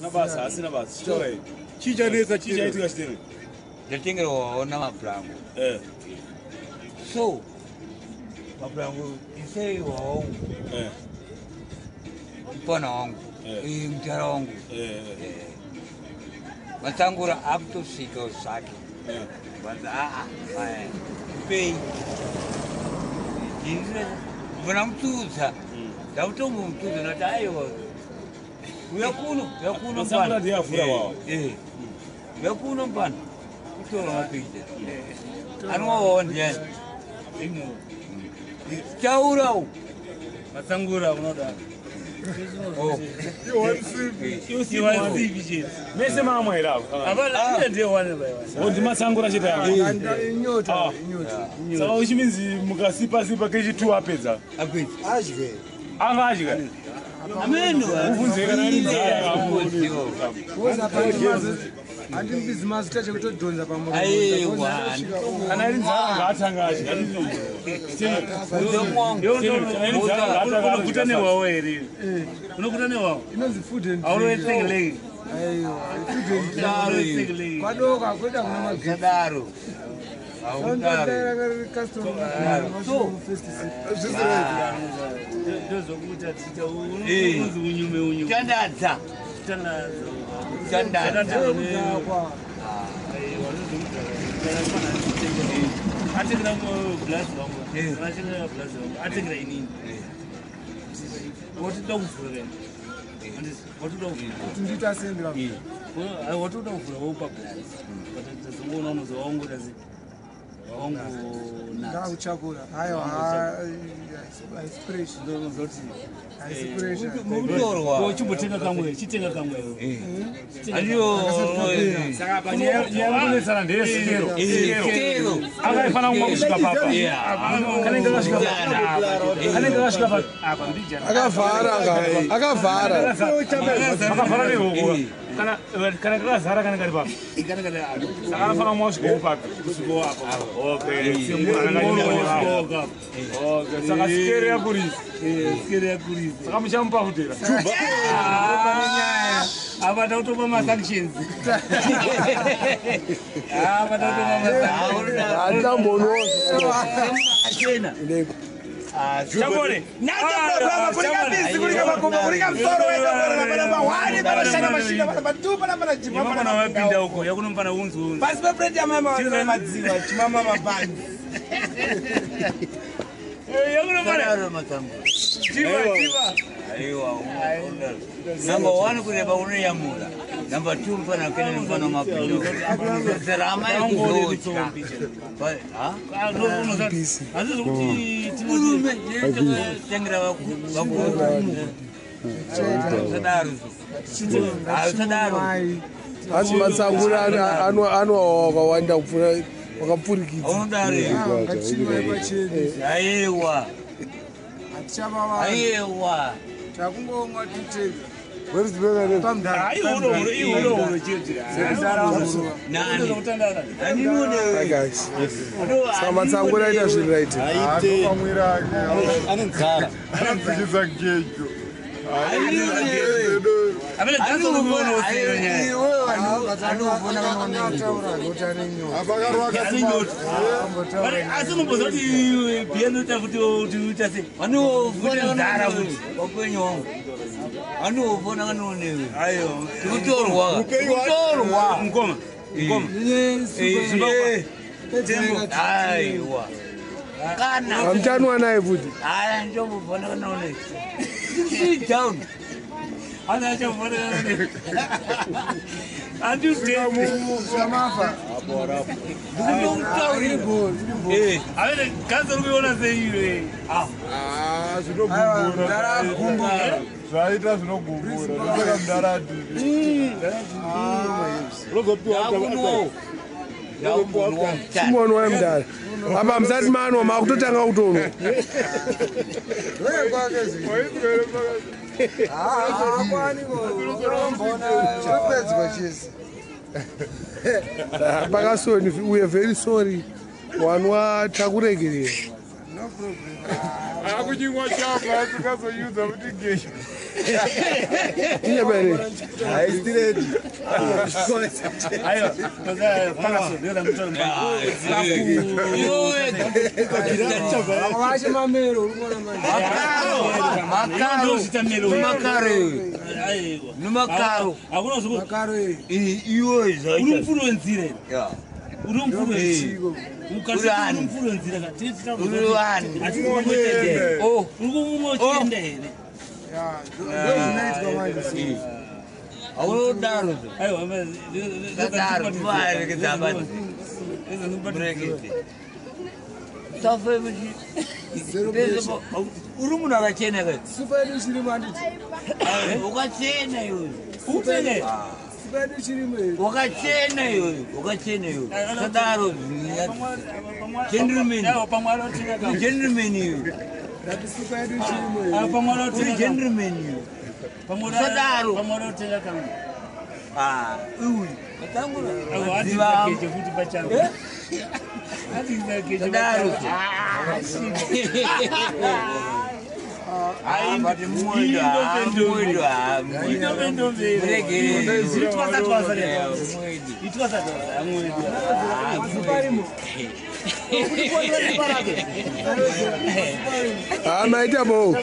Nabasa, asina basa. Story. Chicha neza chicha itika chitenge. Ndatengera waona maplango. So maplango isei wao. Mpana wangu. Mtara wangu. Matangura akutosvika usake. Pei. Mwana mtudza. Ndakutombo mtudza nati aiwa. Uyakuno Masangura ndiye afura wao. Uyakuno mpana. Kutora mapija. Anwa ndiye. Chaurau. Masangura unoda. You want to Mese mama ila. Abala ndiye wane baya. Odi masangura chita yangu. Nyota. Sawa uchiminzi mukasipa sipa kechitu apedza. Apedza. Ashve. Anga ashika. Ameno. Ubunze kana nzara. Woza palimazi. Andi mbizimazi tache kutodonza pamoja. Aiwa. Kana nzara ngatanga ashika. Unokutane wawo eri. Unokutane wawo. Inonzi food and Auroetengelei. Aiwa. Food and kwadoka kwenda kuna Magdaro. Chandaza. Atekera glass wangu. Atekera glass wangu. Atekera inini. What do you for? What do you do? Ndita sendra. What do you do for opa glass? But it's the one on the wangu does it. Wangu na. Uchakula. Hayo inspiration. Inspiration. Kwa chumbotenga kamwe, chitenga kamwe. Aliyo saka bani yangule sana ndiye sikero. Akaifana mwakushika papa. Kanenga kashika papa. Kanenga kashika papa. Apa ndija. Akavara. Akavara ni huko. Kana kazara kana kali papa. Kana kali. Saka fana mwakushika papa. Kusuko hapo. Okay. Simu anangalia. Okay. Saka sikere ya polisi. Sikere ya polisi. Saka mshampa hotela. Chumba. Abada utopa ma sanctions. Abada utopa ma sanctions. Anda mbono. Achena. Chamone. Nada programa kulika busy kulika makombo kulika mtoro wenda bora na wani bana shaka mashina bana tupa na bana jima bana na wapinda huko yakunompa na unzu. Basi pa bread ya mama wana maziwa chimama mabandi. Yakunompa na matambo. Chiva. Aiwa. Number 1 kureba uneyamula. Number 2 mfana kene mfano mapilo. Serama yangu Urume tengra Sadaru. Asi matsangura anwa wakawanda kufura wakapurikidza. Ondari. Aiwa. Aiwa. Takungomwa titega. Where is the weather? Hi guys. Sama tsangura ita zviri right. Anopfekesa gejo. Amchanwa naye futhi. Hayi njengobona kanone. Sit down. Ana chofona kanone. Andu Samafa. Ndikutomtauri go. Ale kanza rukuona sei. Zvinogumbura. Ndaragumbura. Zvaita zvinogumbura. Saka mdaradi. Simon wemdala. Apa msati mano makutotanga kutono. Wewe kwake zi. Kwani mbona chapedzi kwachisi. Pakasoni we are very sorry. Wanwa takuregerera. No akuchimwa chapa asikazoyudza kuti gesho Tiye bere. haistireti Ayo, pakaso, ndio mtoto Awaje mamero urumona manje. Makaro. Makaro eh. Iyo izo. Urumfluence. Urumfluence. Mukasi urumfluence kati. Urwani. Oh, urumumotende. Ya, ndio zinaitwa manje. Awo daro. Ayo, Daro vai que tava. Só foi urumu nakachena kati. Super chiri manditi. Ukachena iwe. upele. Super chiri mwe. Wakachena iwe. Sadaro. Gentleman. Gentleman iwe. That is super chiri mwe. Uri gentleman iwe. Sadaro. Ah, uy. Sadaro. Ah, maita bo.